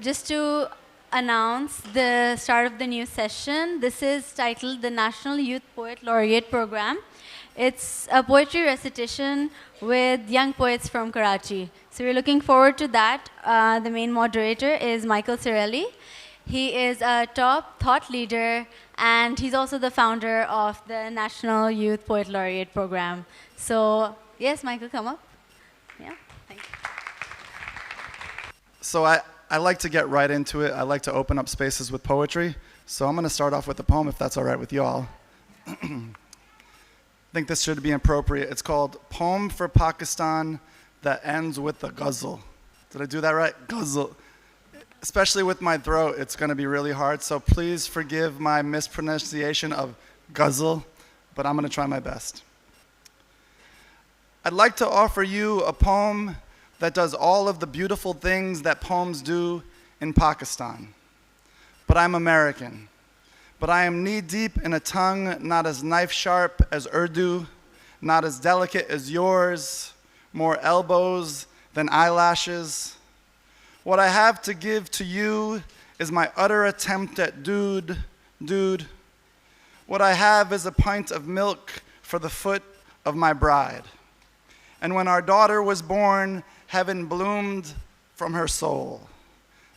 Just to announce the start of the new session, this is titled the National Youth Poet Laureate Program. It's a poetry recitation with young poets from Karachi. So we're looking forward to that. The main moderator is Michael Cirelli. He is a top thought leader, and he's also the founder of the National Youth Poet Laureate Program. So yes, Michael, come up. Yeah, thank you. So I like to get right into it. I like to open up spaces with poetry. So I'm going to start off with a poem, if that's all right with you all. I think this should be appropriate. It's called Poem for Pakistan That Ends with a Ghazal. Did I do that right? Ghazal. Especially with my throat, it's going to be really hard. So please forgive my mispronunciation of ghazal, but I'm going to try my best. I'd like to offer you a poem that does all of the beautiful things that poems do in Pakistan. But I'm American. But I am knee-deep in a tongue not as knife-sharp as Urdu, not as delicate as yours, more elbows than eyelashes. What I have to give to you is my utter attempt at dude. What I have is a pint of milk for the foot of my bride. And when our daughter was born, heaven bloomed from her soul.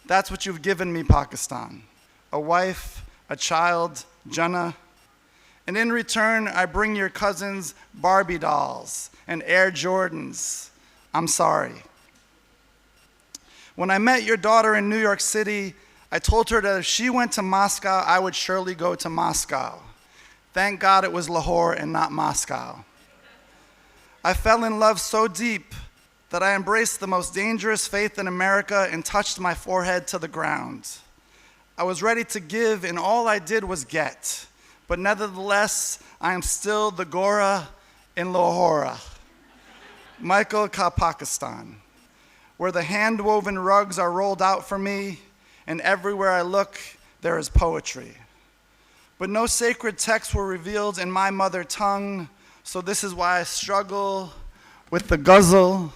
That's what you've given me, Pakistan. A wife, a child, Jannah. And in return, I bring your cousins Barbie dolls and Air Jordans. I'm sorry. When I met your daughter in New York City, I told her that if she went to Moscow, I would surely go to Moscow. Thank God it was Lahore and not Moscow. I fell in love so deep that I embraced the most dangerous faith in America and touched my forehead to the ground. I was ready to give, and all I did was get. But nevertheless, I am still the Gora in Lahore. Michael Ka Pakistan, where the hand-woven rugs are rolled out for me, and everywhere I look, there is poetry. But no sacred texts were revealed in my mother tongue, so this is why I struggle with the ghazal.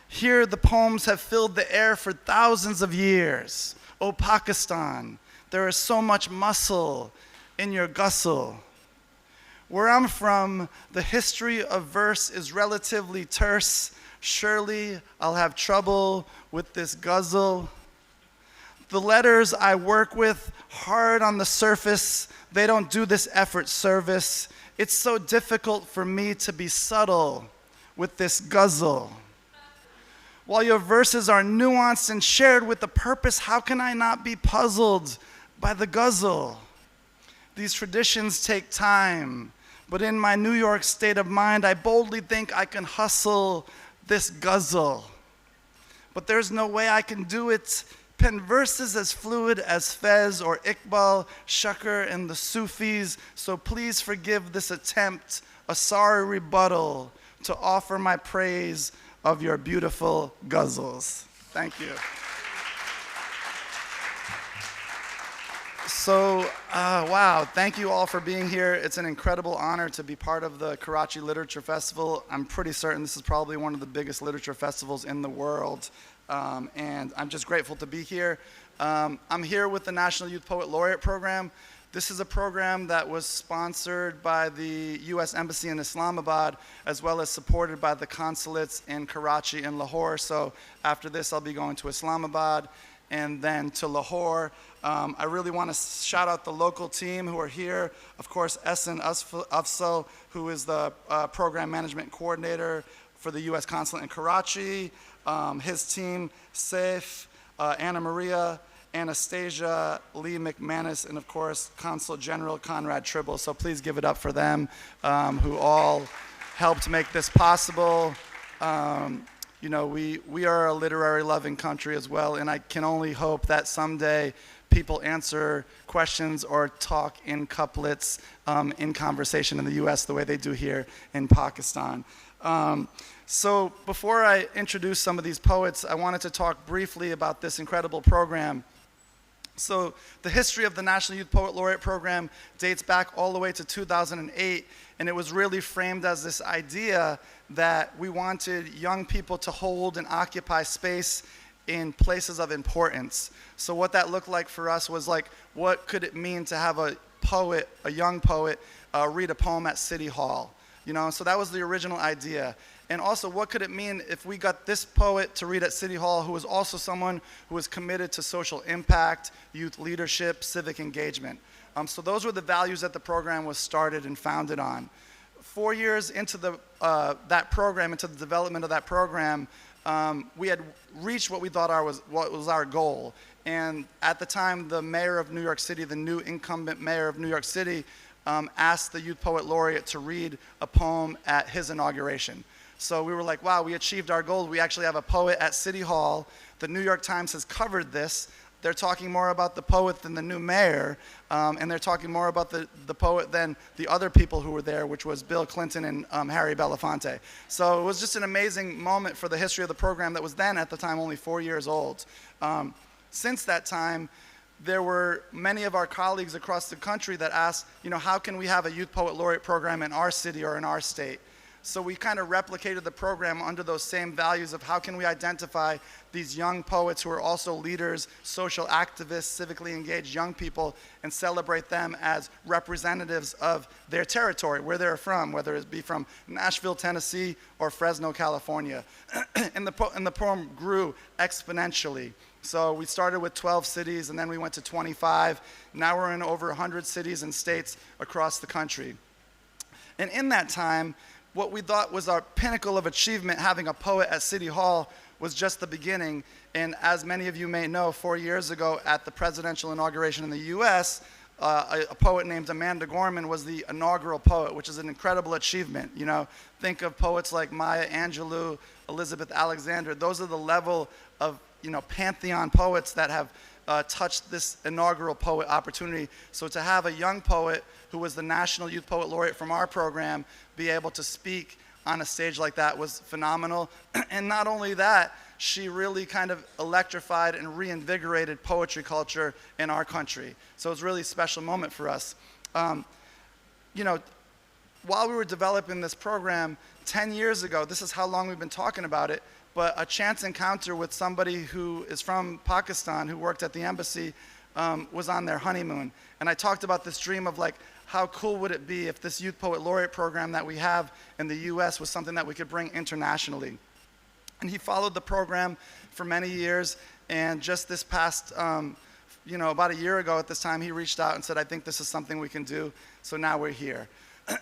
Here, the poems have filled the air for thousands of years. Oh, Pakistan, there is so much muscle in your ghazal. Where I'm from, the history of verse is relatively terse. Surely I'll have trouble with this ghazal. The letters I work with, hard on the surface, they don't do this effort service. It's so difficult for me to be subtle with this ghazal. While your verses are nuanced and shared with a purpose, how can I not be puzzled by the ghazal? These traditions take time, but in my New York state of mind, I boldly think I can hustle this ghazal. But there's no way I can do it. Pen verses as fluid as Fez or Iqbal, Shakir, and the Sufis, so please forgive this attempt, a sorry rebuttal, to offer my praise of your beautiful ghazals. Thank you. So, wow, thank you all for being here. It's an incredible honor to be part of the Karachi Literature Festival. I'm pretty certain this is probably one of the biggest literature festivals in the world, and I'm just grateful to be here. I'm here with the National Youth Poet Laureate Program. This is a program that was sponsored by the U.S. Embassy in Islamabad, as well as supported by the consulates in Karachi and Lahore. So after this, I'll be going to Islamabad and then to Lahore. I really want to shout out the local team who are here. Of course, Essen Afzal, who is the program management coordinator for the U.S. consulate in Karachi. His team, Saif, Anna Maria, Anastasia, Lee McManus, and of course, Consul General Conrad Tribble. So please give it up for them, who all helped make this possible. You know, we are a literary loving country as well, and I can only hope that someday people answer questions or talk in couplets in conversation in the US the way they do here in Pakistan. So before I introduce some of these poets, I wanted to talk briefly about this incredible program. So the history of the National Youth Poet Laureate program dates back all the way to 2008, and it was really framed as this idea that we wanted young people to hold and occupy space in places of importance. So what that looked like for us was like, what could it mean to have a poet, a young poet, read a poem at City Hall? You know, so that was the original idea. And also, what could it mean if we got this poet to read at City Hall who was also someone who was committed to social impact, youth leadership, civic engagement? So those were the values that the program was started and founded on. 4 years into that program, into the development of that program, we had reached what we thought what was our goal. And at the time, the mayor of New York City, the new incumbent mayor of New York City, asked the Youth Poet Laureate to read a poem at his inauguration. So we were like, wow, we achieved our goal. We actually have a poet at City Hall. The New York Times has covered this. They're talking more about the poet than the new mayor, and they're talking more about the poet than the other people who were there, which was Bill Clinton and Harry Belafonte. So it was just an amazing moment for the history of the program that was then, at the time, only 4 years old. Since that time, there were many of our colleagues across the country that asked, you know, how can we have a Youth Poet Laureate program in our city or in our state? So we kind of replicated the program under those same values of how can we identify these young poets who are also leaders, social activists, civically engaged young people, and celebrate them as representatives of their territory, where they're from, whether it be from Nashville, Tennessee, or Fresno, California. And the poem grew exponentially. So we started with 12 cities, and then we went to 25. Now we're in over 100 cities and states across the country. And in that time, what we thought was our pinnacle of achievement, having a poet at City Hall, was just the beginning. And as many of you may know, 4 years ago at the presidential inauguration in the US, a poet named Amanda Gorman was the inaugural poet, which is an incredible achievement. You know, think of poets like Maya Angelou, Elizabeth Alexander. Those are the level of, you know, pantheon poets that have touched this inaugural poet opportunity. So to have a young poet who was the National Youth Poet Laureate from our program be able to speak on a stage like that was phenomenal. And not only that, she really kind of electrified and reinvigorated poetry culture in our country. So it was really a special moment for us. You know, while we were developing this program 10 years ago, this is how long we've been talking about it, but a chance encounter with somebody who is from Pakistan, who worked at the embassy, was on their honeymoon. And I talked about this dream of like, how cool would it be if this Youth Poet Laureate program that we have in the US was something that we could bring internationally? And he followed the program for many years, and just this past, you know, about a year ago at this time, he reached out and said, I think this is something we can do, so now we're here.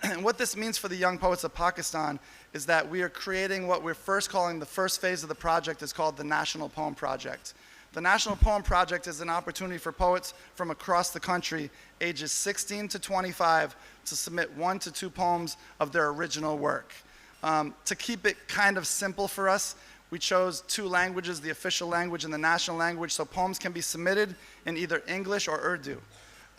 And what this means for the young poets of Pakistan is that we are creating what we're first calling the first phase of the project is called the National Poem Project. The National Poem Project is an opportunity for poets from across the country, ages 16 to 25, to submit 1 to 2 poems of their original work. To keep it kind of simple for us, we chose 2 languages, the official language and the national language, so poems can be submitted in either English or Urdu.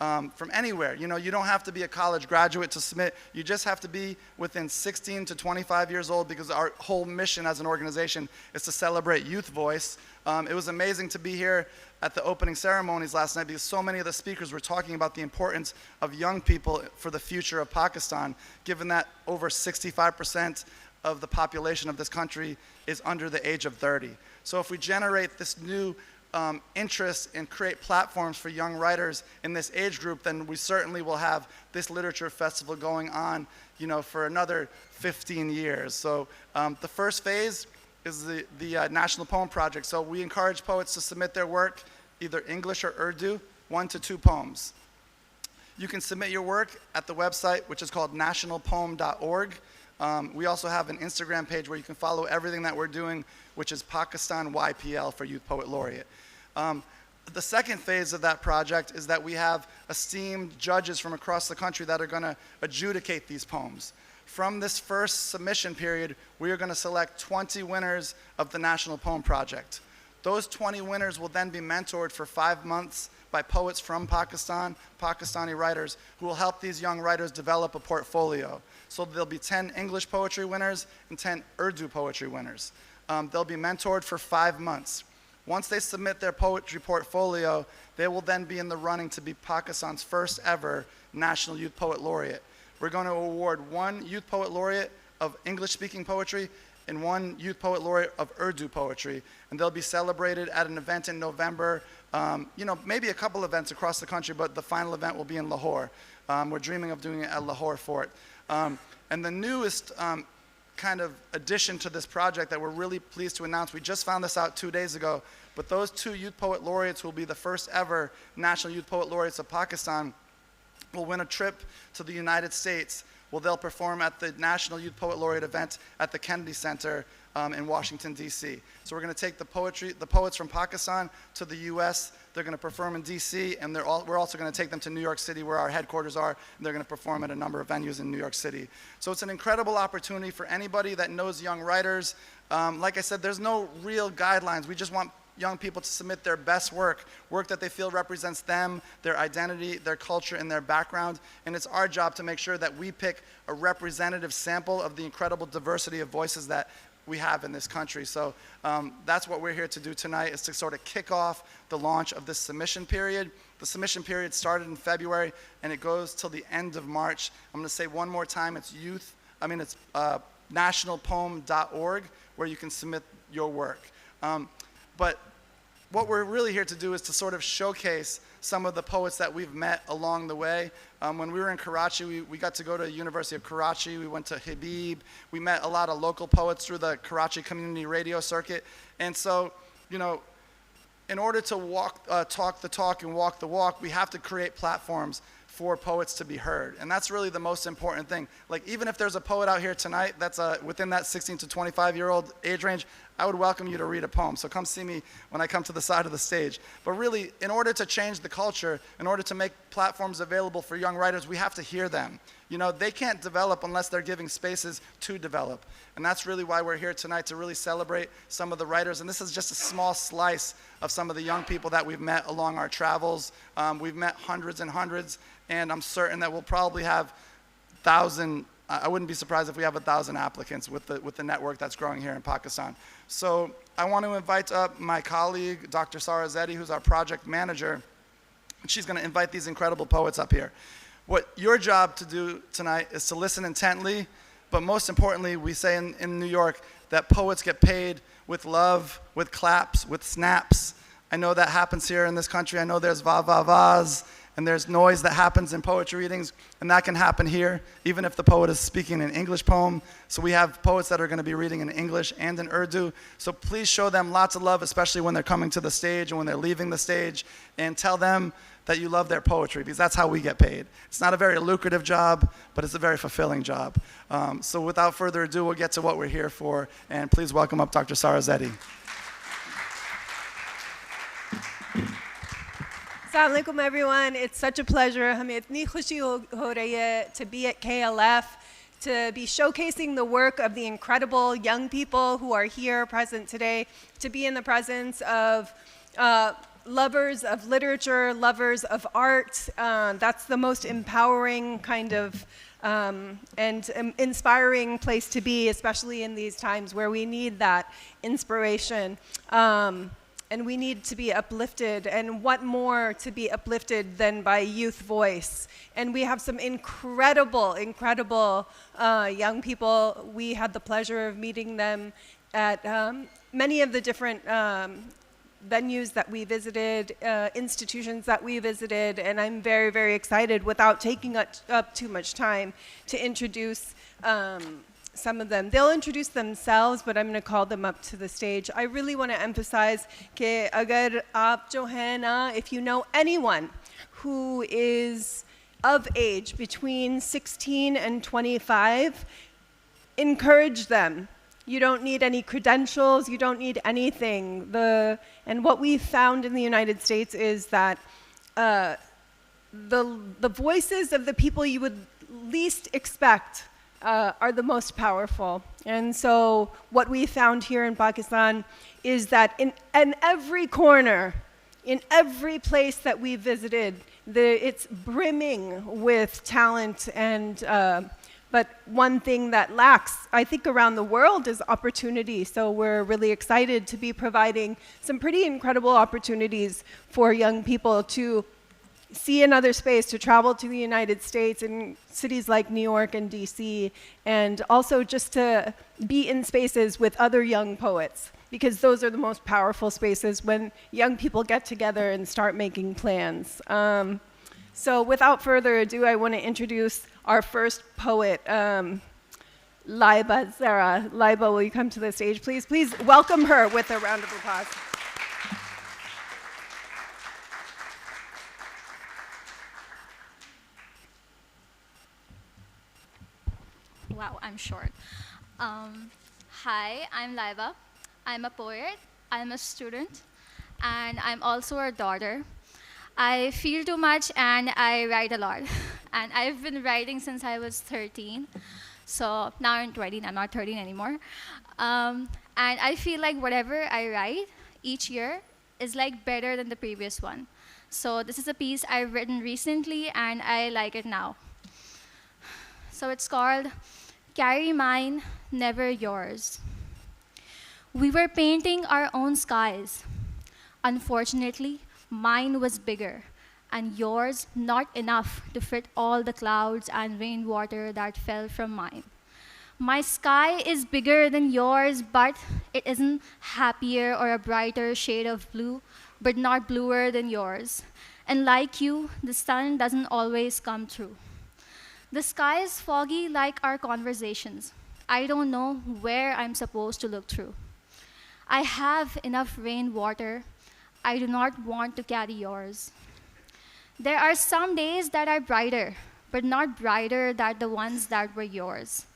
From anywhere. You know, you don't have to be a college graduate to submit. You just have to be within 16 to 25 years old, because our whole mission as an organization is to celebrate youth voice. It was amazing to be here at the opening ceremonies last night, because so many of the speakers were talking about the importance of young people for the future of Pakistan, given that over 65% of the population of this country is under the age of 30. So if we generate this new interest and create platforms for young writers in this age group, then we certainly will have this literature festival going on, you know, for another 15 years. So the first phase is the National Poem Project. So we encourage poets to submit their work, either English or Urdu, 1 to 2 poems. You can submit your work at the website, which is called nationalpoem.org. We also have an Instagram page where you can follow everything that we're doing, which is Pakistan YPL for Youth Poet Laureate. The second phase of that project is that we have esteemed judges from across the country that are going to adjudicate these poems. From this first submission period, we are going to select 20 winners of the National Poem Project. Those 20 winners will then be mentored for 5 months by poets from Pakistan, Pakistani writers, who will help these young writers develop a portfolio. So there'll be 10 English poetry winners and 10 Urdu poetry winners. They'll be mentored for 5 months. Once they submit their poetry portfolio, they will then be in the running to be Pakistan's first ever National Youth Poet Laureate. We're going to award 1 Youth Poet Laureate of English-speaking poetry and 1 Youth Poet Laureate of Urdu poetry. And they'll be celebrated at an event in November. Maybe a couple events across the country, but the final event will be in Lahore. We're dreaming of doing it at Lahore Fort. And the newest kind of addition to this project that we're really pleased to announce, we just found this out 2 days ago, but those 2 Youth Poet Laureates will be the first ever National Youth Poet Laureates of Pakistan, will win a trip to the United States. They'll perform at the National Youth Poet Laureate event at the Kennedy Center in Washington, D.C. So we're going to take the poets from Pakistan to the U.S. They're going to perform in D.C., and we're also going to take them to New York City, where our headquarters are, and they're going to perform at a number of venues in New York City. So it's an incredible opportunity for anybody that knows young writers. Like I said, there's no real guidelines. We just want young people to submit their best work that they feel represents them, their identity, their culture, and their background. And it's our job to make sure that we pick a representative sample of the incredible diversity of voices that we have in this country. So that's what we're here to do tonight, is to sort of kick off the launch of this submission period. The submission period started in February, and it goes till the end of March. I'm going to say one more time, it's nationalpoem.org, where you can submit your work. But what we're really here to do is to sort of showcase some of the poets that we've met along the way. When we were in Karachi, we got to go to the University of Karachi. We went to Habib. We met a lot of local poets through the Karachi Community Radio Circuit. And so, in order to talk the talk and walk the walk, we have to create platforms for poets to be heard. And that's really the most important thing. Like, even if there's a poet out here tonight that's within that 16 to 25-year-old age range, I would welcome you to read a poem. So come see me when I come to the side of the stage. But really, in order to change the culture, in order to make platforms available for young writers, we have to hear them. They can't develop unless they're giving spaces to develop. And that's really why we're here tonight, to really celebrate some of the writers. And this is just a small slice of some of the young people that we've met along our travels. We've met hundreds and hundreds, and I'm certain that we'll probably have I wouldn't be surprised if we have 1,000 applicants with the network that's growing here in Pakistan. So I want to invite up my colleague, Dr. Sara Zeddy, who's our project manager. She's going to invite these incredible poets up here. What your job to do tonight is to listen intently, but most importantly, we say in New York that poets get paid with love, with claps, with snaps. I know that happens here in this country. I know there's va-va-vas, and there's noise that happens in poetry readings, and that can happen here, even if the poet is speaking an English poem. So we have poets that are going to be reading in English and in Urdu. So please show them lots of love, especially when they're coming to the stage and when they're leaving the stage, and tell them that you love their poetry, because that's how we get paid. It's not a very lucrative job, but it's a very fulfilling job. So without further ado, we'll get to what we're here for, and please welcome up Dr. Sara Zeddy. Assalamu alaikum, everyone. It's such a pleasure. हमें इतनी खुशी हो रही है to be at KLF, to be showcasing the work of the incredible young people who are here present today, to be in the presence of lovers of literature, lovers of art. That's the most empowering kind of and inspiring place to be, especially in these times where we need that inspiration. And we need to be uplifted, and what more to be uplifted than by youth voice? And we have some incredible young people. We had the pleasure of meeting them at many of the different venues that we visited, institutions that we visited, and I'm very, very excited, without taking up too much time, to introduce some of them. They'll introduce themselves, but I'm going to call them up to the stage. I really want to emphasize that agar aap jo hai na, if you know anyone who is of age between 16 and 25, encourage them. You don't need any credentials, you don't need anything. And what we've found in the United States is that the voices of the people you would least expect are the most powerful. And so what we found here in Pakistan is that in every corner in every place that we visited, it's brimming with talent and but one thing that lacks, I think, around the world is opportunity. So we're really excited to be providing some pretty incredible opportunities for young people to see another space, to travel to the United States in cities like New York and DC, and also just to be in spaces with other young poets, because those are the most powerful spaces when young people get together and start making plans. So without further ado, I want to introduce our first poet, Laiba Zara. Laiba, will you come to the stage, please? Please welcome her with a round of applause. Wow, I'm short. Hi, I'm Laiba. I'm a poet, I'm a student, and I'm also a daughter. I feel too much and I write a lot. And I've been writing since I was 13. So now I'm 20, I'm not 13 anymore. And I feel like whatever I write each year is like better than the previous one. So this is a piece I've written recently and I like it now. So it's called Carry Mine, Never Yours. We were painting our own skies. Unfortunately, mine was bigger, and yours not enough to fit all the clouds and rainwater that fell from mine. My sky is bigger than yours, but it isn't happier or a brighter shade of blue, but not bluer than yours. And like you, the sun doesn't always come through. The sky is foggy like our conversations. I don't know where I'm supposed to look through. I have enough rainwater. I do not want to carry yours. There are some days that are brighter, but not brighter than the ones that were yours.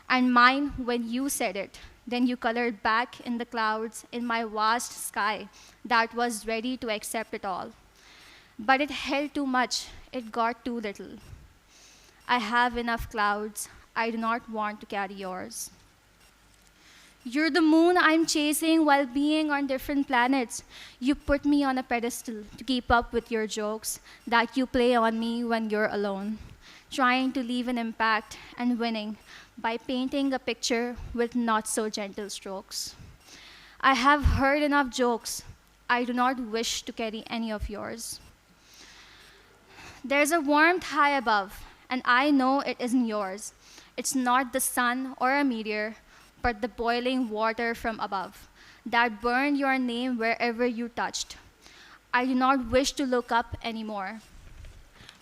And mine when you said it. Then you colored back in the clouds in my vast sky that was ready to accept it all. But it held too much. It got too little. I have enough clouds. I do not want to carry yours. You're the moon I'm chasing while being on different planets. You put me on a pedestal to keep up with your jokes that you play on me when you're alone, trying to leave an impact and winning by painting a picture with not so gentle strokes. I have heard enough jokes. I do not wish to carry any of yours. There's a warmth high above, and I know it isn't yours. It's not the sun or a meteor, but the boiling water from above that burned your name wherever you touched. I do not wish to look up anymore,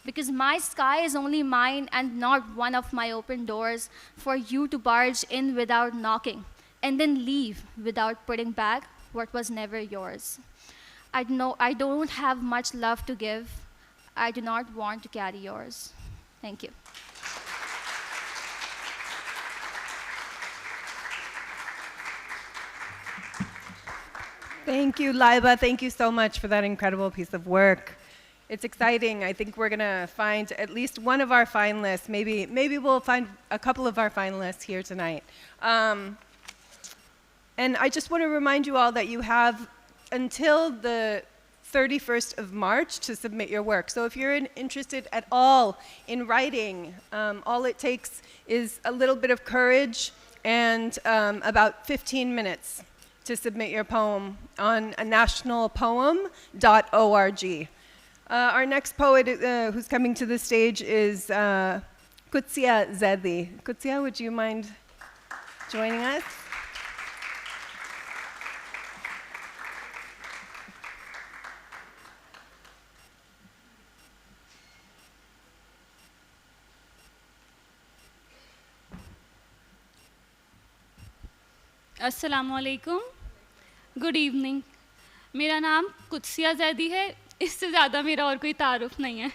because my sky is only mine and not one of my open doors for you to barge in without knocking and then leave without putting back what was never yours. I don't have much love to give. I do not want to carry yours. Thank you. Thank you, Laiba. Thank you so much for that incredible piece of work. It's exciting. I think we're going to find at least one of our finalists. Maybe we'll find a couple of our finalists here tonight. And I just want to remind you all that you have until the 31st of March to submit your work. So if you're interested at all in writing, all it takes is a little bit of courage and about 15 minutes to submit your poem on nationalpoem.org. Our next poet who's coming to the stage is Qudsiya Zaidi. Qudsiya, would you mind joining us? अस्सलामुअलैकुम, good evening. मेरा नाम कुदसिया ज़ैदी है। इससे ज़्यादा मेरा और कोई तारुफ नहीं है।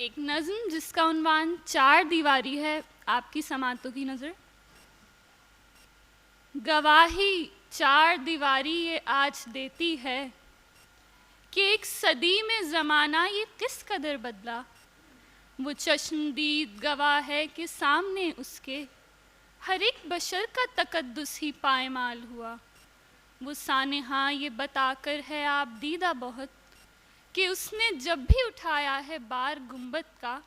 एक नज़्म जिसका उन्वान चार दीवारी है, आपकी समातों की नज़र। गवाही चार दीवारी ये आज देती है कि एक सदी में ज़माना ये किस कदर बदला। वो चश्मदीद गवाह है कि सामने उसके हर एक बशर का तकद्दुस ही पायमाल हुआ। वो सानेहा ये बताकर है आप दीदा बहुत कि उसने जब भी उठाया है बार गुंबद का,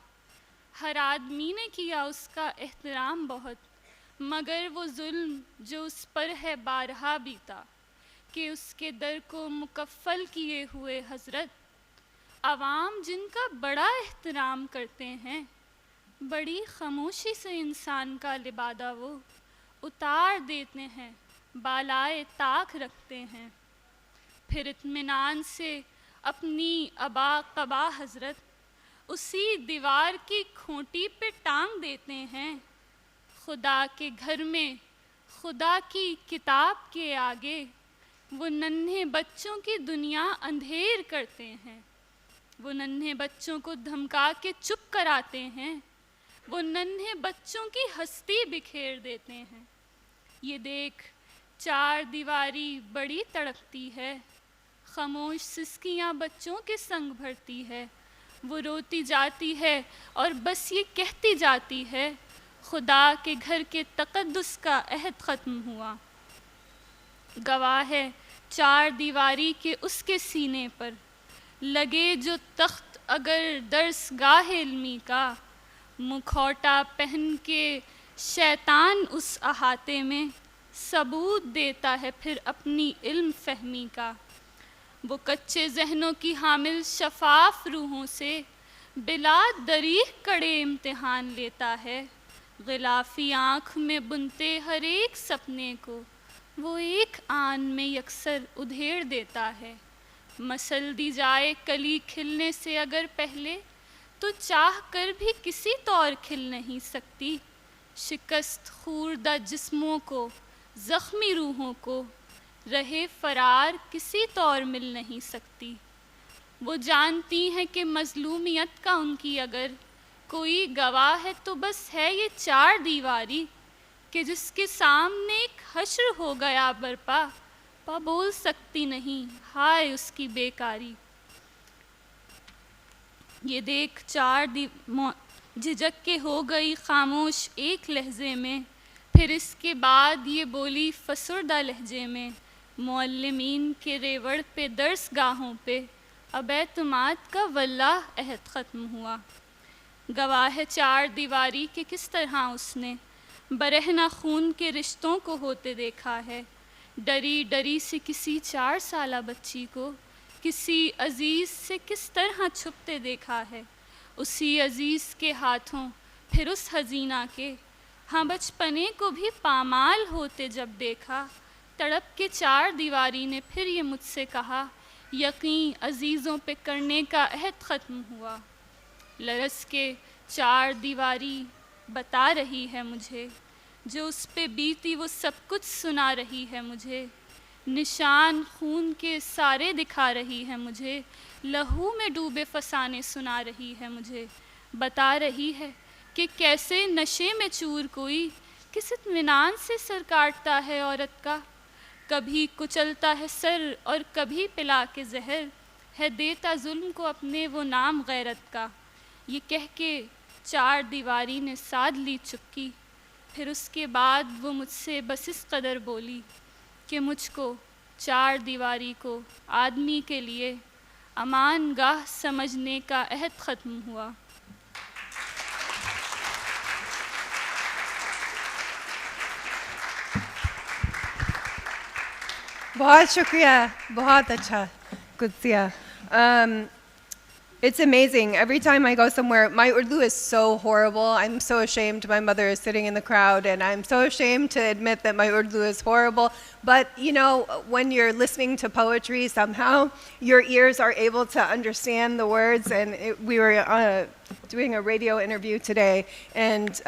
हर आदमी ने किया उसका एहतराम बहुत, मगर वो जुल्म जो उस पर है बारहा बीता कि उसके दर को मुकफ़ल किए हुए हज़रत, आवाम जिनका बड़ा एहतराम करते हैं, बड़ी खामोशी से इंसान का लिबादा वो उतार देते हैं, बालाए ताक रखते हैं, फिर इत्मीनान से अपनी अबा कबा हज़रत उसी दीवार की खूंटी पे टांग देते हैं। खुदा के घर में खुदा की किताब के आगे वो नन्हे बच्चों की दुनिया अंधेर करते हैं। वो नन्हे बच्चों को धमका के चुप कराते हैं। वो नन्हे बच्चों की हस्ती बिखेर देते हैं। ये देख चार दीवारी बड़ी तड़पती है, खामोश सिसकियाँ बच्चों के संग भरती है। वो रोती जाती है और बस ये कहती जाती है, खुदा के घर के तकद्दुस का अहद ख़त्म हुआ। गवाह है चार दीवारी के उसके सीने पर लगे जो तख्त अगर दर्स गाह इल्मी का, मुखौटा पहन के शैतान उस अहाते में सबूत देता है फिर अपनी इल्म फहमी का। वो कच्चे जहनों की हामिल शफाफ रूहों से बिला दरीह कड़े इम्तिहान लेता है। गिलाफी आँख में बुनते हर एक सपने को वो एक आन में यकसर उधेड़ देता है। मसल दी जाए कली खिलने से अगर पहले, तो चाह कर भी किसी तौर खिल नहीं सकती। शिकस्त खूरदा जिस्मों को, ज़ख्मी रूहों को रहे फरार किसी तौर मिल नहीं सकती। वो जानती हैं कि मज़लूमियत का उनकी अगर कोई गवाह है तो बस है ये चार दीवारी कि जिसके सामने एक हश्र हो गया बरपा, पा बोल सकती नहीं हाय उसकी बेकारी। ये देख झिझक के हो गई खामोश एक लहजे में, फिर इसके बाद ये बोली फसुर्दा लहजे में, मुअल्लिमीन के रेवड़ पे दर्स गाहों पे अब एतमाद का वल्लाह अहद ख़त्म हुआ। गवाह है चार दीवारी के किस तरह उसने बरहना खून के रिश्तों को होते देखा है। डरी डरी से किसी 4 साला बच्ची को किसी अजीज़ से किस तरह छुपते देखा है। उसी अजीज़ के हाथों फिर उस हजीना के, हाँ बचपने को भी पामाल होते जब देखा। तड़प के चार दीवारी ने फिर ये मुझसे कहा, यकीन अजीज़ों पे करने का अहद ख़त्म हुआ। लरस के चार दीवारी बता रही है मुझे, जो उस पे बीती वो सब कुछ सुना रही है मुझे। निशान खून के सारे दिखा रही है मुझे, लहू में डूबे फसाने सुना रही है मुझे। बता रही है कि कैसे नशे में चूर कोई किस इत्मीनान से सर काटता है औरत का। कभी कुचलता है सर और कभी पिला के जहर, है देता जुल्म को अपने वो नाम गैरत का। ये कह के चार दीवारी ने साध ली चुपकी, फिर उसके बाद वो मुझसे बस इस कदर बोली कि मुझको चार दीवारी को आदमी के लिए अमान गाह समझने का अहद ख़त्म हुआ। बहुत शुक्रिया, बहुत अच्छा, कुत्सिया। It's amazing. Every time I go somewhere, my Urdu is so horrible. I'm so ashamed. My mother is sitting in the crowd, and I'm so ashamed to admit that my Urdu is horrible. But, you know, when you're listening to poetry, somehow your ears are able to understand the words. And we were doing a radio interview today, and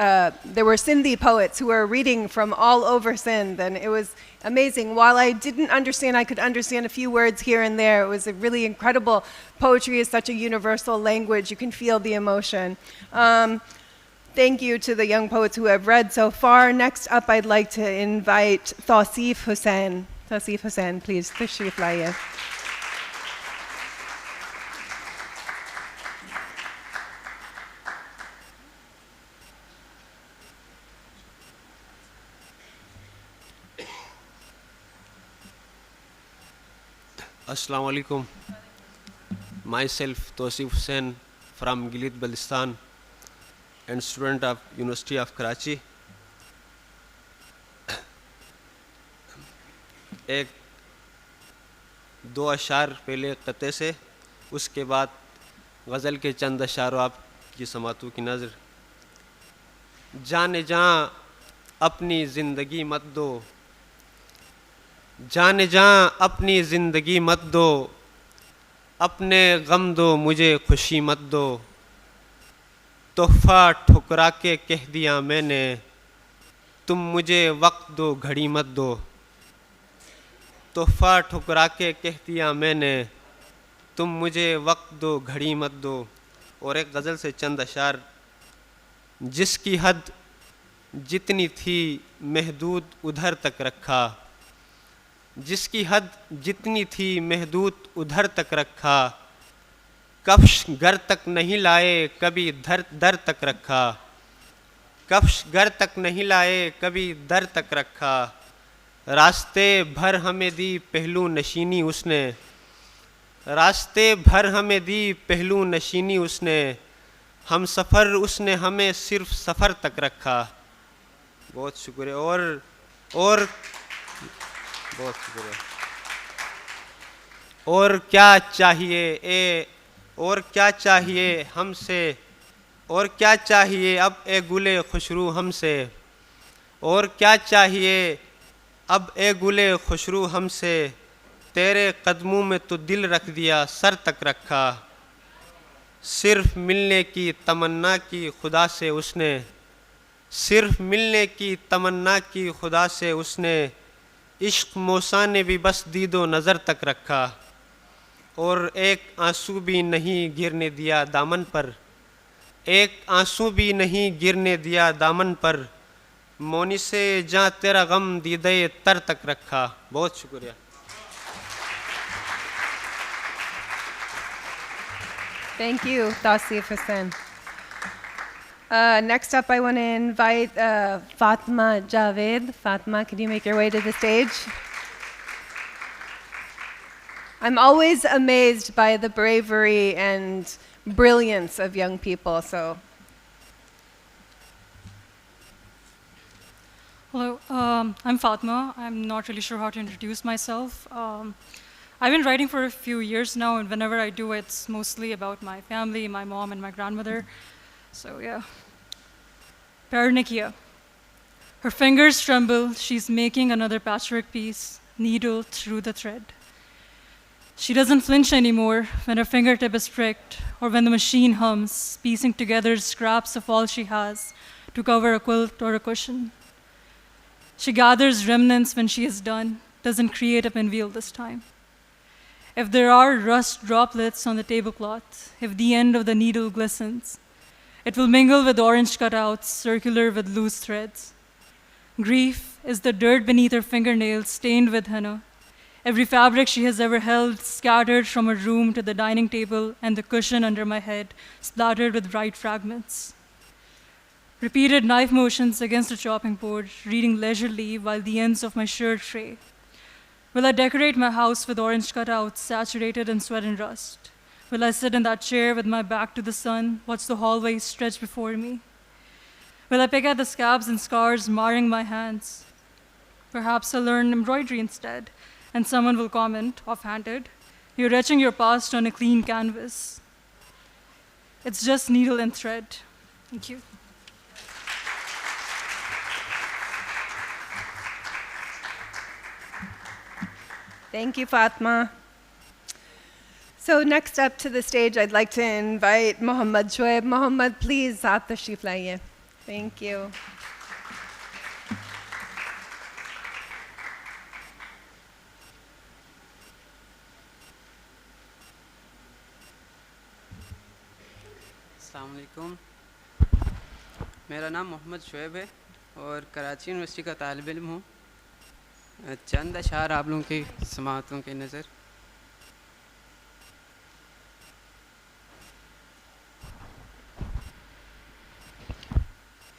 there were Sindhi poets who were reading from all over Sindh, and it was amazing. While I didn't understand, I could understand a few words here and there. It was a really incredible. Poetry is such a universal language. You can feel the emotion. Thank you to the young poets who have read so far. Next up, I'd like to invite Tausif Hussain. Tausif Hussain, please. Tashrif laiye. Assalamu alaikum. Myself Tosif Hussain from Gilit Baltistan and student of University of Karachi. ایک دو اشعار پہلے قطعے سے، اس کے بعد غزل کے چند اشعار آپ کی سماعتوں کی نظر. جانے جاں اپنی زندگی مت دو، جانے جاں اپنی زندگی مت دو، اپنے غم دو مجھے خوشی مت دو. تحفہ ٹھکرا کے کہہ دیا میں نے، تم مجھے وقت دو گھڑی مت دو. تحفہ ٹھکرا کے کہہ دیا میں نے، تم مجھے وقت دو گھڑی مت دو. اور ایک غزل سے چند اشعار. جس کی حد جتنی تھی محدود ادھر تک رکھا، جس کی حد جتنی تھی محدود ادھر تک رکھا. کفش گھر تک نہیں لائے کبھی در تک رکھا، کفش گھر تک نہیں لائے کبھی در تک رکھا. راستے بھر ہمیں دی پہلو نشینی اس نے، راستے بھر ہمیں دی پہلو نشینی اس نے. ہم سفر اس نے ہمیں صرف سفر تک رکھا. بہت شکریہ. اور بہت شکریہ. اور کیا چاہیے اور کیا چاہیے ہم سے، اور کیا چاہیے اب اے گلے خوشرو ہم سے. اور کیا چاہیے اب اے گلے خوشرو ہم سے، تیرے قدموں میں تو دل رکھ دیا سر تک رکھا. صرف ملنے کی تمنا کی خدا سے اس نے، صرف ملنے کی تمنا کی خدا سے اس نے. عشق موسیٰ نے بھی بس دید و نظر تک رکھا. اور ایک آنسو بھی نہیں گرنے دیا دامن پر، ایک آنسو بھی نہیں گرنے دیا دامن پر. مونی سے جہاں تیرا غم دیدے تر تک رکھا. بہت شکریہ. Thank you, Tausif Hussain. Next up, I want to invite Fatma Javed. Fatma, could you make your way to the stage? I'm always amazed by the bravery and brilliance of young people, so. Hello, I'm Fatma. I'm not really sure how to introduce myself. I've been writing for a few years now, and whenever I do, it's mostly about my family, my mom and my grandmother. So yeah. Pyar ne kiya. Her fingers tremble, she's making another patchwork piece, needle through the thread. She doesn't flinch anymore when her fingertip is pricked, or when the machine hums, piecing together scraps of all she has to cover a quilt or a cushion. She gathers remnants when she is done, doesn't create a pinwheel this time. If there are rust droplets on the tablecloth, if the end of the needle glistens, it will mingle with orange cutouts, circular with loose threads. Grief is the dirt beneath her fingernails stained with henna. Every fabric she has ever held scattered from her room to the dining table and the cushion under my head splattered with bright fragments. Repeated knife motions against the chopping board, reading leisurely while the ends of my shirt fray. Will I decorate my house with orange cutouts saturated in sweat and rust? Will I sit in that chair with my back to the sun, watch the hallway stretch before me? Will I pick at the scabs and scars marring my hands? Perhaps I'll learn embroidery instead, and someone will comment, offhanded, "You're etching your past on a clean canvas." It's just needle and thread. Thank you. Thank you, Fatma. So next up to the stage, I'd like to invite Mohammad Shoaib. Mohammad, please, aap tashrif laiye. Thank you. السلام علیکم. میرا نام محمد شعیب ہے اور Karachi university کا طالب علم ہوں. چند اشعار آپ لوگوں کی سماعتوں کی نظر.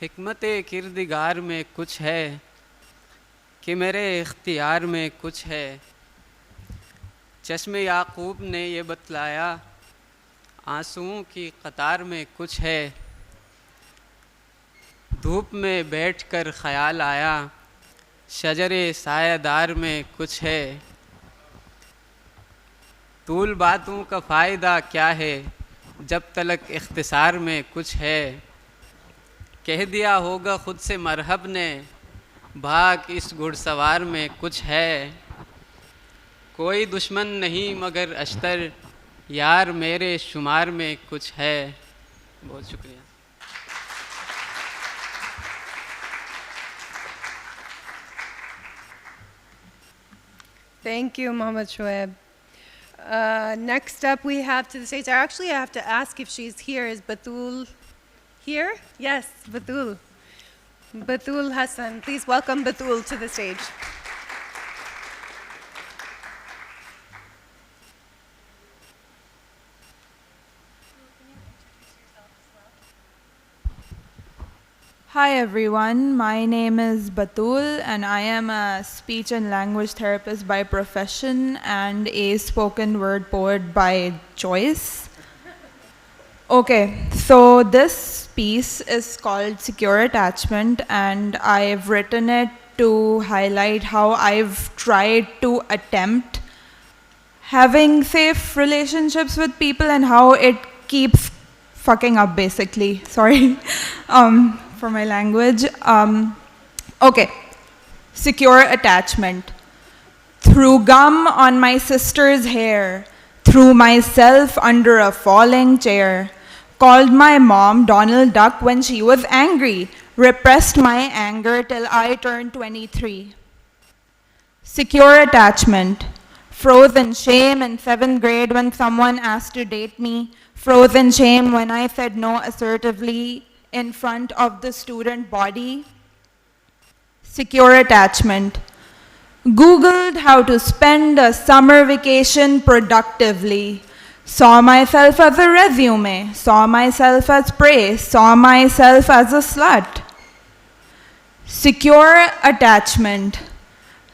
حکمت کردگار میں کچھ ہے کہ میرے اختیار میں کچھ ہے. चश्मे याकूब ने ये बतलाया, आंसुओं की कतार में कुछ है। धूप में बैठकर ख्याल आया, शजरे सायादार में कुछ है। तूल बातों का फ़ायदा क्या है, जब तलक इख्तिसार में कुछ है। कह दिया होगा खुद से मरहब ने, भाग इस घुड़सवार में कुछ है। कोई दुश्मन नहीं मगर अश्तर, यार मेरे शुमार में कुछ है। बहुत शुक्रिया। Thank you, Mohammed Shoaib. Next up, we have to the stage. Actually, I have to ask if she's here. Is Batul here? Yes, Batul. Batul Hassan. Please welcome Batul to the stage. Hi everyone, my name is Batul and I am a speech and language therapist by profession and a spoken word poet by choice. Okay, so this piece is called Secure Attachment and I've written it to highlight how I've tried to attempt having safe relationships with people and how it keeps fucking up basically. Sorry. For my language. Okay, secure attachment. Threw gum on my sister's hair, threw myself under a falling chair, called my mom Donald Duck when she was angry, repressed my anger till I turned 23. Secure attachment. Frozen shame in 7th grade when someone asked to date me, frozen shame when I said no assertively in front of the student body. Secure attachment. Googled how to spend a summer vacation productively. Saw myself as a resume, saw myself as prey, saw myself as a slut. Secure attachment.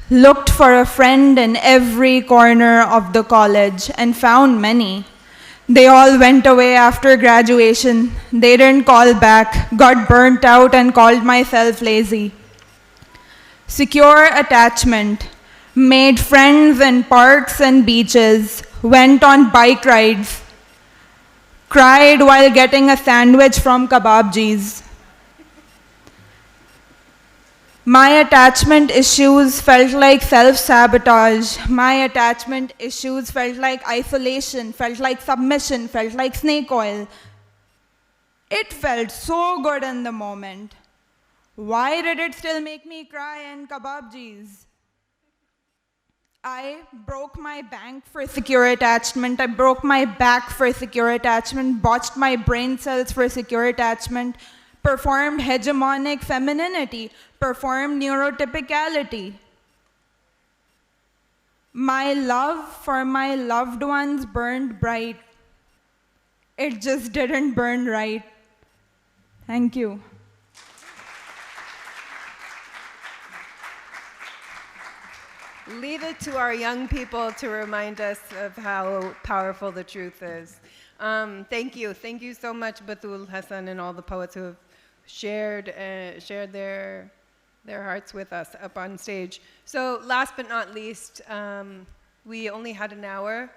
Looked for a friend in every corner of the college and found many. They all went away after graduation. They didn't call back, got burnt out and called myself lazy. Secure attachment. Made friends in parks and beaches. Went on bike rides. Cried while getting a sandwich from kebabjis. My attachment issues felt like self-sabotage. My attachment issues felt like isolation, felt like submission, felt like snake oil. It felt so good in the moment. Why did it still make me cry in kebabjis? I broke my bank for secure attachment. I broke my back for secure attachment, botched my brain cells for secure attachment, performed hegemonic femininity, performed neurotypicality. My love for my loved ones burned bright. It just didn't burn right. Thank you. Leave it to our young people to remind us of how powerful the truth is. Thank you. Thank you so much, Batul Hassan, and all the poets who have shared their hearts with us up on stage. So last but not least, we only had an hour.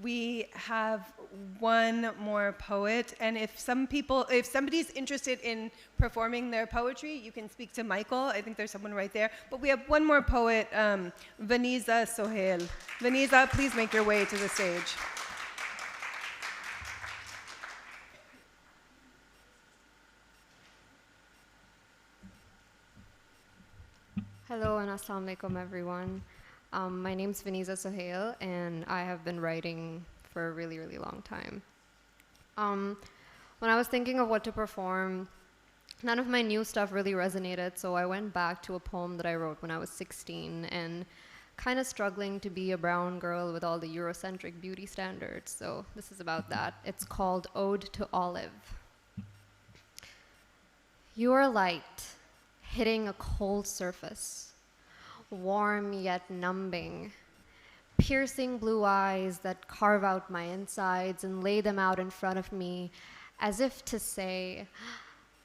We have one more poet, and if somebody's interested in performing their poetry, you can speak to Michael. I think there's someone right there. But we have one more poet, Vaniza Sohail. Vaniza, please make your way to the stage. Hello and assalamu alaikum everyone. My name's Vaniza Sohail and I have been writing for a really, really long time. When I was thinking of what to perform, none of my new stuff really resonated, so I went back to a poem that I wrote when I was 16 and kind of struggling to be a brown girl with all the Eurocentric beauty standards, so this is about that. It's called Ode to Olive. You are light, hitting a cold surface, warm yet numbing, piercing blue eyes that carve out my insides and lay them out in front of me as if to say,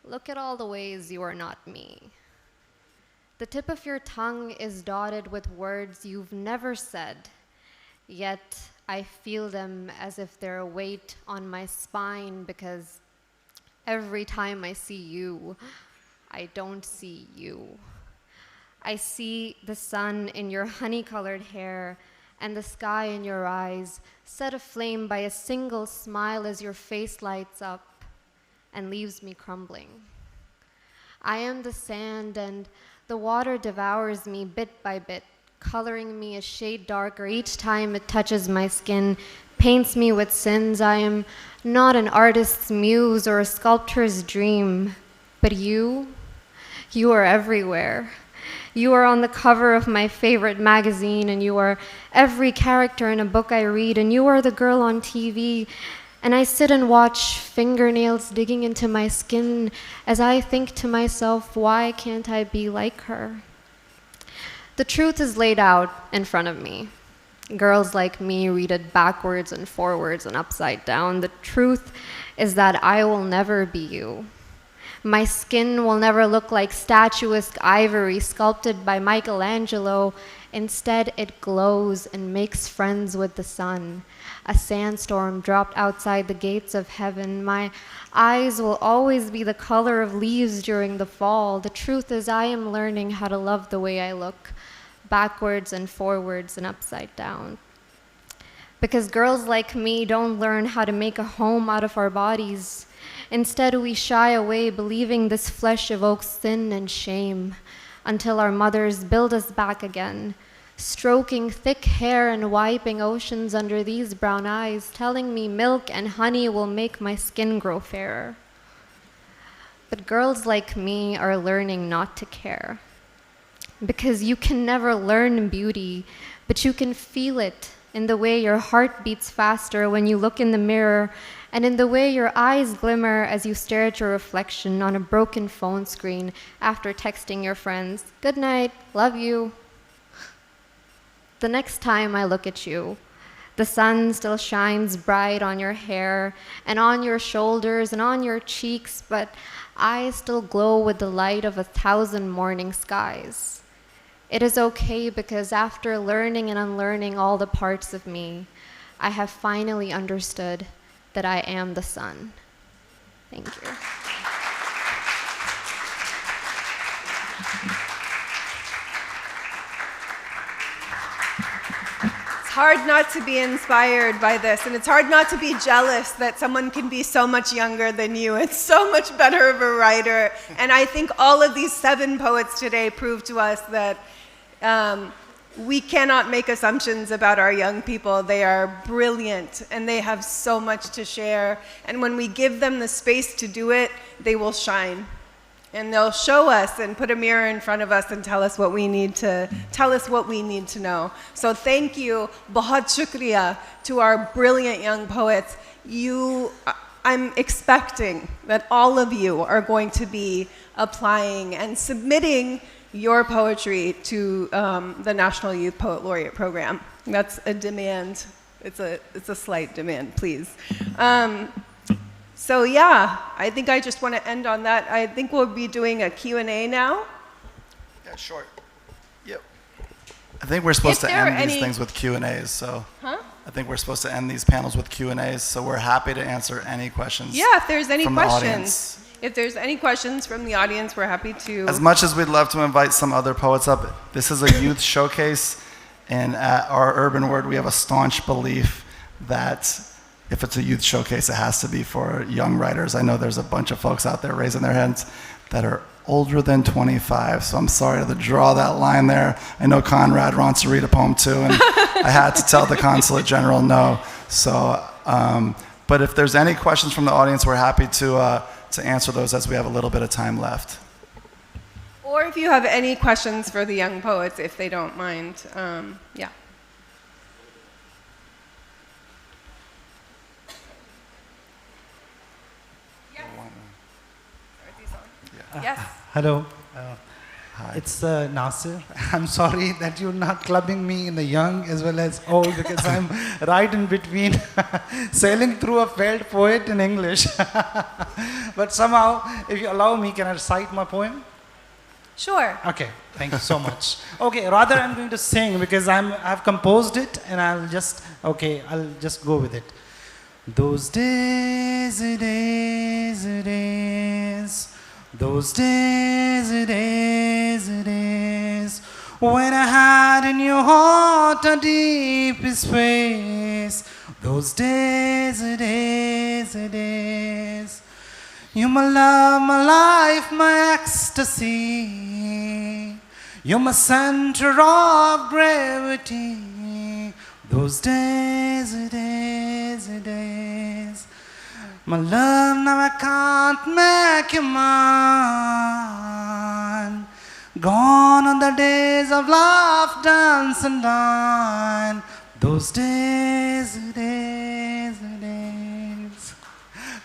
look at all the ways you are not me. The tip of your tongue is dotted with words you've never said, yet I feel them as if they're a weight on my spine because every time I see you, I don't see you. I see the sun in your honey-colored hair and the sky in your eyes, set aflame by a single smile as your face lights up and leaves me crumbling. I am the sand and the water devours me bit by bit, coloring me a shade darker each time it touches my skin, paints me with sins. I am not an artist's muse or a sculptor's dream, but you are everywhere. You are on the cover of my favorite magazine, and you are every character in a book I read, and you are the girl on TV. And I sit and watch fingernails digging into my skin as I think to myself, why can't I be like her? The truth is laid out in front of me. Girls like me read it backwards and forwards and upside down. The truth is that I will never be you. My skin will never look like statuesque ivory sculpted by Michelangelo. Instead, it glows and makes friends with the sun. A sandstorm dropped outside the gates of heaven. My eyes will always be the color of leaves during the fall. The truth is I am learning how to love the way I look, backwards and forwards and upside down. Because girls like me don't learn how to make a home out of our bodies. Instead, we shy away, believing this flesh evokes sin and shame, until our mothers build us back again, stroking thick hair and wiping oceans under these brown eyes, telling me milk and honey will make my skin grow fairer. But girls like me are learning not to care, because you can never learn beauty, but you can feel it in the way your heart beats faster when you look in the mirror, and in the way your eyes glimmer as you stare at your reflection on a broken phone screen after texting your friends, "Good night, love you." The next time I look at you, the sun still shines bright on your hair and on your shoulders and on your cheeks, but I still glow with the light of 1,000 morning skies. It is okay because after learning and unlearning all the parts of me, I have finally understood that I am the sun. Thank you. It's hard not to be inspired by this, and it's hard not to be jealous that someone can be so much younger than you and so much better of a writer. And I think all of these 7 poets today prove to us that we cannot make assumptions about our young people. They are brilliant, and they have so much to share. And when we give them the space to do it, they will shine. And they'll show us and put a mirror in front of us and tell us what we need to know. So thank you, bahut shukriya to our brilliant young poets. I'm expecting that all of you are going to be applying and submitting your poetry to the National Youth Poet Laureate Program. That's a demand. It's a slight demand, please. So yeah, I think I just want to end on that. I think we'll be doing a Q&A now. Yeah, short. Yep. I think we're supposed to end these things with Q&As, so. Huh? I think we're supposed to end these panels with Q&As, so we're happy to answer any questions. Yeah, if there's any from the questions. audience. If there's any questions from the audience, we're happy to. As much as we'd love to invite some other poets up, this is a youth showcase, and at our Urban Word, we have a staunch belief that if it's a youth showcase, it has to be for young writers. I know there's a bunch of folks out there raising their hands that are older than 25, so I'm sorry to draw that line there. I know Conrad wants to read a poem too, and I had to tell the Consulate General no. So, but if there's any questions from the audience, we're happy to answer those as we have a little bit of time left. Or if you have any questions for the young poets, if they don't mind, yeah. Yes. Hello. It's Nasir. I'm sorry that you're not clubbing me in the young as well as old because I'm right in between sailing through a failed poet in English. But somehow, if you allow me, can I recite my poem? Sure. Okay, thank you so much. Okay, rather I'm going to sing because I've composed it and I'll just go with it. Those days, those days, when I had in your heart a deepest space. Those days, you're my love, my life, my ecstasy. You're my center of gravity. Those days, my love, now I can't make you mine. Gone are the days of laugh, dance and dine. Those days.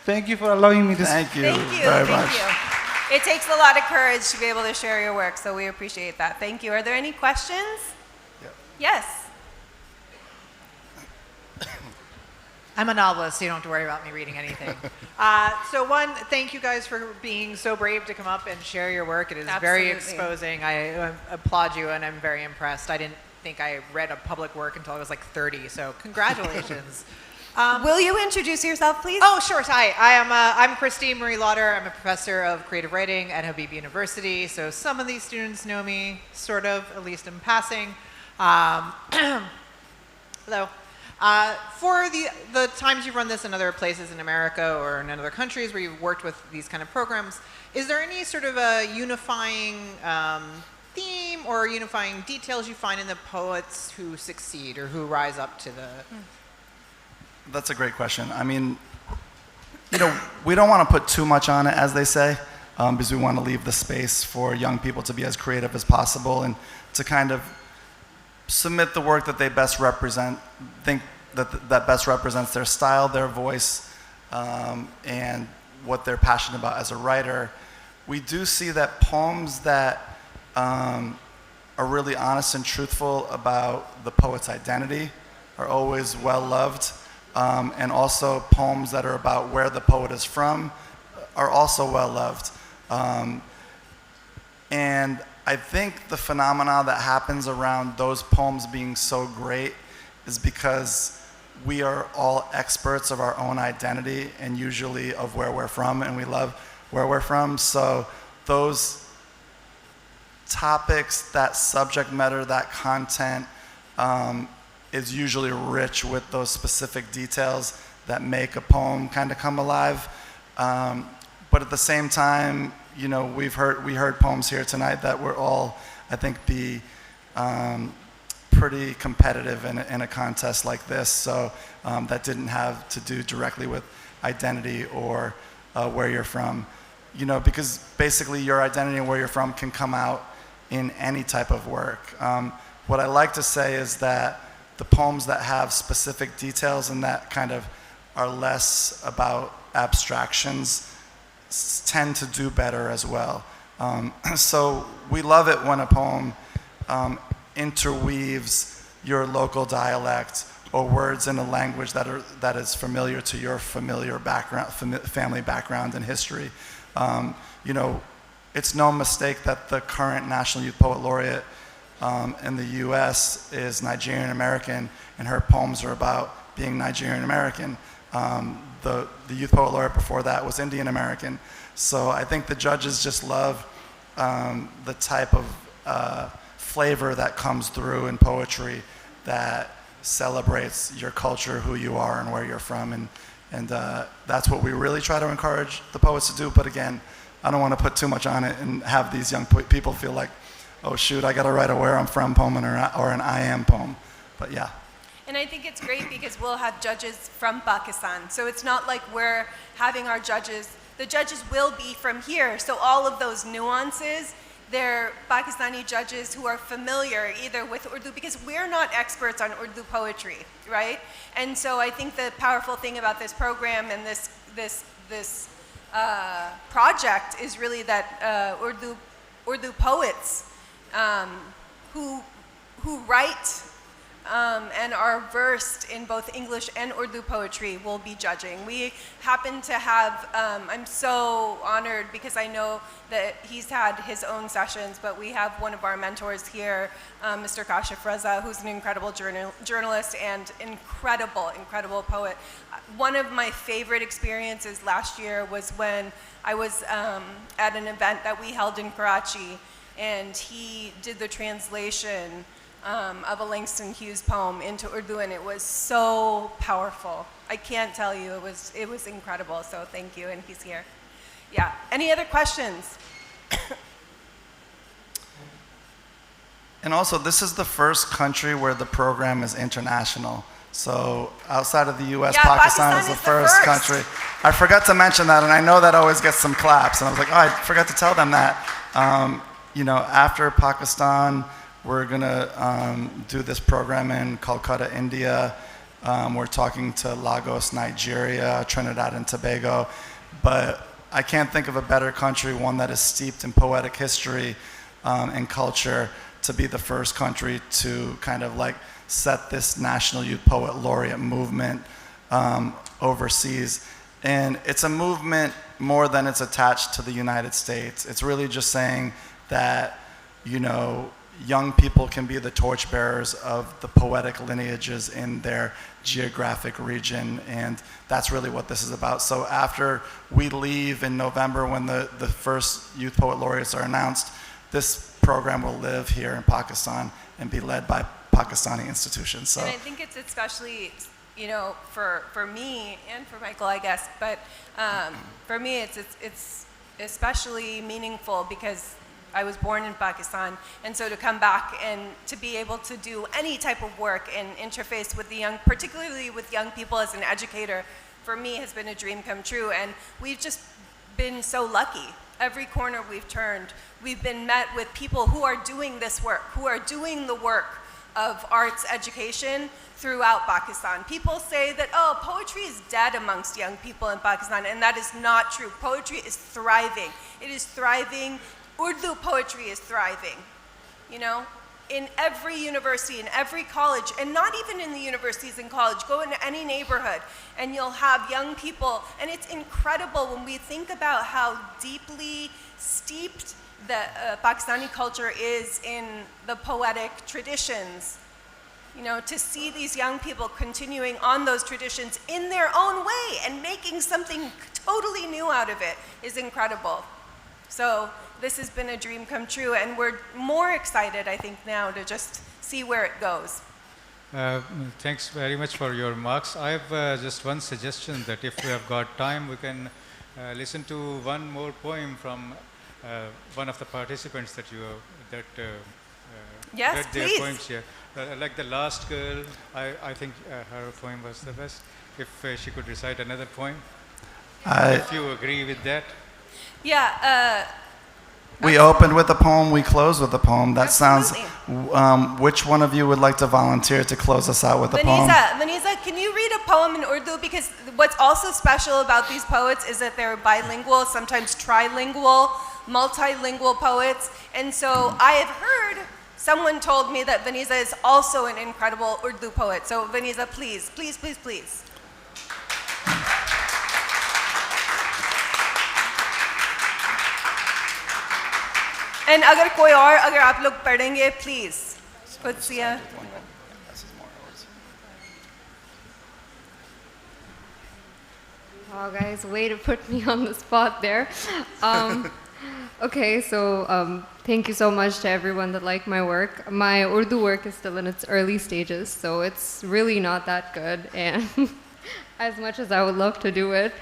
Thank you for allowing me to speak. Thank you Thank much. you. It takes a lot of courage to be able to share your work, so we appreciate that. Thank you. Are there any questions? Yep. Yes. I'm a novelist, so you don't have to worry about me reading anything. So one, thank you guys for being so brave to come up and share your work. It is very exposing. I applaud you, and I'm very impressed. I didn't think I read a public work until I was like 30, so congratulations. Will you introduce yourself, please? Oh, sure. Hi, I'm Christine Marie Lauder. I'm a professor of creative writing at Habib University. So some of these students know me, sort of, at least in passing. Hello. For the times you've run this in other places in America or in other countries where you've worked with these kind of programs, is there any sort of a unifying theme or unifying details you find in the poets who succeed or who rise up to the... That's a great question. I mean, we don't want to put too much on it, as they say, because we want to leave the space for young people to be as creative as possible and to kind of submit the work that they best represent, think that best represents their style, their voice, and what they're passionate about as a writer. We do see that poems that are really honest and truthful about the poet's identity are always well loved. And also poems that are about where the poet is from are also well loved. And I think the phenomena that happens around those poems being so great is because we are all experts of our own identity and usually of where we're from, and we love where we're from. So those topics, that subject matter, that content, is usually rich with those specific details that make a poem kind of come alive. But at the same time, we heard poems here tonight that were all, I think, be pretty competitive in a contest like this. So that didn't have to do directly with identity or where you're from. Because basically your identity and where you're from can come out in any type of work. What I like to say is that the poems that have specific details and that kind of are less about abstractions tend to do better as well. So we love it when a poem interweaves your local dialect or words in a language that is familiar to your family background and history. It's no mistake that the current National Youth Poet Laureate in the US is Nigerian American, and her poems are about being Nigerian American. The Youth Poet Laureate before that was Indian American. So I think the judges just love the type of flavor that comes through in poetry that celebrates your culture, who you are, and where you're from. And that's what we really try to encourage the poets to do. But again, I don't want to put too much on it and have these young people feel like, oh shoot, I got to write a where I'm from poem or an I am poem. But yeah. And I think it's great because we'll have judges from Pakistan. So it's not like we're having our judges, the judges will be from here. So all of those nuances, they're Pakistani judges who are familiar either with Urdu, because we're not experts on Urdu poetry, right? And so I think the powerful thing about this program and this project is really that Urdu poets who write and are versed in both English and Urdu poetry will be judging. We happen to have, I'm so honored because I know that he's had his own sessions, but we have one of our mentors here, Mr. Kashif Reza, who's an incredible journalist and incredible poet. One of my favorite experiences last year was when I was at an event that we held in Karachi, and he did the translation of a Langston Hughes poem into Urdu, and it was so powerful. I can't tell you, it was incredible, so thank you, and he's here. Yeah, any other questions? And also, this is the first country where the program is international. So outside of the US, Yeah, Pakistan is the first country. I forgot to mention that, and I know that always gets some claps, and I was like, oh, I forgot to tell them that. You know, after Pakistan, we're gonna do this program in Calcutta, India. We're talking to Lagos, Nigeria, Trinidad and Tobago. But I can't think of a better country, one that is steeped in poetic history and culture, to be the first country to kind of like set this National Youth Poet Laureate movement overseas. And it's a movement more than it's attached to the United States. It's really just saying that, you know, young people can be the torchbearers of the poetic lineages in their geographic region, and that's really what this is about. So after we leave in November, when the first Youth Poet Laureates are announced, this program will live here in Pakistan and be led by Pakistani institutions. So. And I think it's especially, you know, for me and for Michael, I guess, but for me it's especially meaningful because I was born in Pakistan, and so to come back and to be able to do any type of work and interface with the young, particularly with young people as an educator, for me has been a dream come true. And we've just been so lucky. Every corner we've turned, we've been met with people who are doing this work, who are doing the work of arts education throughout Pakistan. People say that, oh, poetry is dead amongst young people in Pakistan, and that is not true. Poetry is thriving. It is thriving. Urdu poetry is thriving, you know, in every university, in every college, and not even in the universities and college. Go into any neighborhood and you'll have young people, and it's incredible when we think about how deeply steeped the Pakistani culture is in the poetic traditions. You know, to see these young people continuing on those traditions in their own way and making something totally new out of it is incredible. So this has been a dream come true, and we're more excited, I think, now to just see where it goes. Thanks very much for your remarks. I have just one suggestion, that if we have got time, we can listen to one more poem from one of the participants that yes, read their please. poems here. Like the last girl, I think her poem was the best. If she could recite another poem, if you agree with that. Yeah. We opened with a poem, we close with a poem. That Absolutely. sounds, which one of you would like to volunteer to close us out with a poem? Vanessa, can you read a poem in Urdu? Because what's also special about these poets is that they're bilingual, sometimes trilingual, multilingual poets. And so I have heard, someone told me that Vanessa is also an incredible Urdu poet. So Vanessa, please, please, please, please. And अगर कोई और अगर आप लोग पढ़ेंगे please Qudsiya. Wow, guys, way to put me on the spot there. Okay, so thank you so much to everyone that liked my work. My Urdu work is still in its early stages, so it's really not that good. And as much as I would love to do it,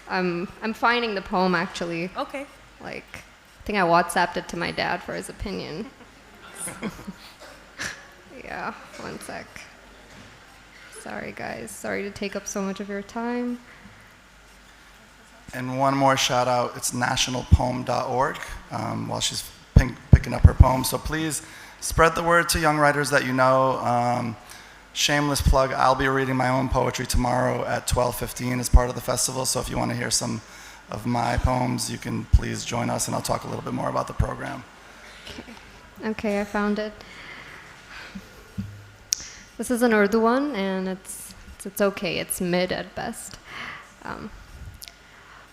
I'm finding the poem actually. Okay. Like, I think I WhatsApped it to my dad for his opinion. Yeah, one sec. Sorry, guys. Sorry to take up so much of your time. And one more shout out, it's nationalpoem.org, while she's picking up her poem. So please spread the word to young writers that you know. Shameless plug, I'll be reading my own poetry tomorrow at 12:15 as part of the festival. So if you want to hear some of my poems, you can please join us, and I'll talk a little bit more about the program. Okay, I found it. This is an Urdu one, and it's okay. It's mid at best.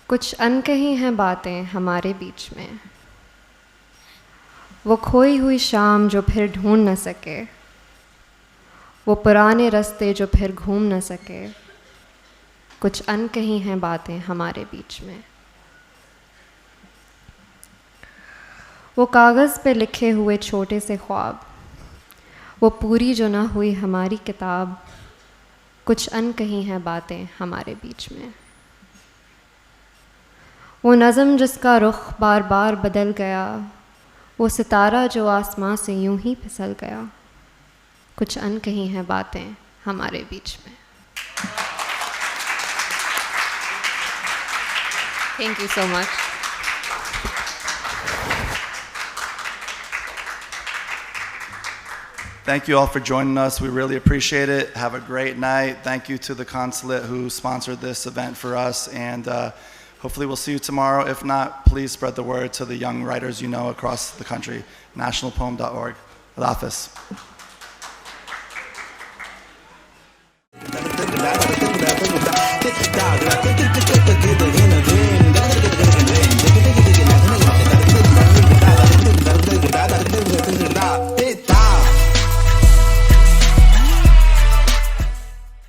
कुछ अनकही हैं बातें हमारे बीच में, वो खोई हुई शाम जो फिर ढूंढ न सके, वो पुराने रास्ते जो फिर घूम न सके, कुछ अनकही हैं बातें हमारे बीच में। वो कागज़ पे लिखे हुए छोटे से ख्वाब, वो पूरी जो ना हुई हमारी किताब, कुछ अनकही हैं बातें हमारे बीच में। वो नज़म जिसका रुख बार बार बदल गया, वो सितारा जो आसमां से यूं ही फिसल गया, कुछ अनकही हैं बातें हमारे बीच में। Thank you so much. Thank you all for joining us. We really appreciate it. Have a great night. Thank you to the consulate who sponsored this event for us. And hopefully we'll see you tomorrow. If not, please spread the word to the young writers you know across the country. nationalpoem.org. Allah Hafiz.